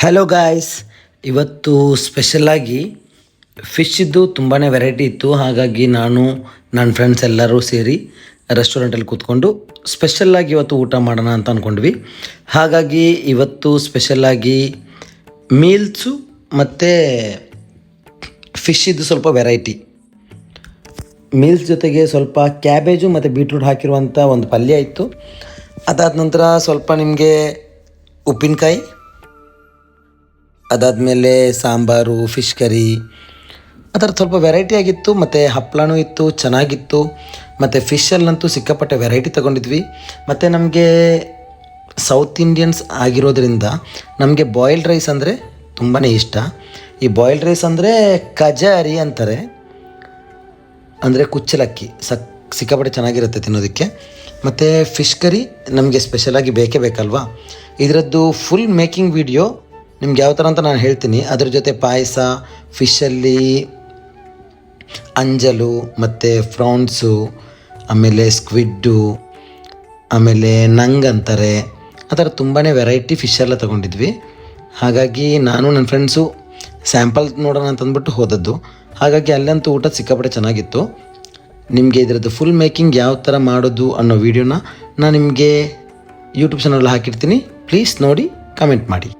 Hello guys, ಇವತ್ತು ಸ್ಪೆಷಲಾಗಿ ಫಿಶ್ಶಿದ್ದು ತುಂಬಾ variety ಇತ್ತು. ಹಾಗಾಗಿ ನಾನು ನನ್ನ ಫ್ರೆಂಡ್ಸ್ ಎಲ್ಲರೂ ಸೇರಿ ರೆಸ್ಟೋರೆಂಟಲ್ಲಿ ಕೂತ್ಕೊಂಡು ಸ್ಪೆಷಲ್ಲಾಗಿ ಇವತ್ತು ಊಟ ಮಾಡೋಣ ಅಂತ ಅಂದ್ಕೊಂಡ್ವಿ. ಹಾಗಾಗಿ ಇವತ್ತು ಸ್ಪೆಷಲ್ಲಾಗಿ ಮೀಲ್ಸು ಮತ್ತು ಫಿಶ್ಶಿದ್ದು ಸ್ವಲ್ಪ ವೆರೈಟಿ. ಮೀಲ್ಸ್ ಜೊತೆಗೆ ಸ್ವಲ್ಪ ಕ್ಯಾಬೇಜು ಮತ್ತು ಬೀಟ್ರೂಟ್ ಹಾಕಿರುವಂಥ ಒಂದು ಪಲ್ಯ ಇತ್ತು. ಅದಾದ ನಂತರ ಸ್ವಲ್ಪ ನಿಮಗೆ ಉಪ್ಪಿನಕಾಯಿ, ಅದಾದಮೇಲೆ ಸಾಂಬಾರು, ಫಿಶ್ ಕರಿ, ಆ ಥರ ಸ್ವಲ್ಪ ವೆರೈಟಿ ಆಗಿತ್ತು. ಮತ್ತು ಹಪ್ಪಳನೂ ಇತ್ತು, ಚೆನ್ನಾಗಿತ್ತು. ಮತ್ತು ಫಿಶಲ್ಲಂತೂ ಸಿಕ್ಕಾಪಟ್ಟೆ ವೆರೈಟಿ ತೊಗೊಂಡಿದ್ವಿ. ಮತ್ತು ನಮಗೆ ಸೌತ್ ಇಂಡಿಯನ್ಸ್ ಆಗಿರೋದ್ರಿಂದ ನಮಗೆ ಬಾಯ್ಲ್ಡ್ ರೈಸ್ ಅಂದರೆ ತುಂಬಾ ಇಷ್ಟ. ಈ ಬಾಯ್ಲ್ಡ್ ರೈಸ್ ಅಂದರೆ ಕಜಾರಿ ಅಂತಾರೆ, ಅಂದರೆ ಕುಚ್ಚಲಕ್ಕಿ. ಸಿಕ್ಕಾಪಟ್ಟೆ ಚೆನ್ನಾಗಿರುತ್ತೆ ತಿನ್ನೋದಕ್ಕೆ. ಮತ್ತು ಫಿಶ್ ಕರಿ ನಮಗೆ ಸ್ಪೆಷಲಾಗಿ ಬೇಕೇ ಬೇಕಲ್ವಾ. ಇದರದ್ದು ಫುಲ್ ಮೇಕಿಂಗ್ ವಿಡಿಯೋ ನಿಮ್ಗೆ ಯಾವ ಥರ ಅಂತ ನಾನು ಹೇಳ್ತೀನಿ. ಅದ್ರ ಜೊತೆ ಪಾಯಸ, ಫಿಶಲ್ಲಿ ಅಂಜಲು ಮತ್ತು ಫ್ರಾನ್ಸು, ಆಮೇಲೆ ಸ್ಕ್ವಿಡ್ಡು, ಆಮೇಲೆ ನಂಗ್ ಅಂತಾರೆ, ಆ ಥರ ತುಂಬಾ ವೆರೈಟಿ ಫಿಶೆಲ್ಲ ತೊಗೊಂಡಿದ್ವಿ. ಹಾಗಾಗಿ ನಾನು ನನ್ನ ಫ್ರೆಂಡ್ಸು ಸ್ಯಾಂಪಲ್ ನೋಡೋಣ ಅಂತಂದ್ಬಿಟ್ಟು ಹೋದದ್ದು. ಹಾಗಾಗಿ ಅಲ್ಲಂತೂ ಊಟ ಸಿಕ್ಕಾಪಟ್ಟೆ ಚೆನ್ನಾಗಿತ್ತು. ನಿಮಗೆ ಇದರದ್ದು ಫುಲ್ ಮೇಕಿಂಗ್ ಯಾವ ಥರ ಮಾಡೋದು ಅನ್ನೋ ವೀಡಿಯೋನ ನಾನು ನಿಮಗೆ ಯೂಟ್ಯೂಬ್ ಚಾನಲ್ ಹಾಕಿರ್ತೀನಿ. ಪ್ಲೀಸ್ ನೋಡಿ, ಕಮೆಂಟ್ ಮಾಡಿ.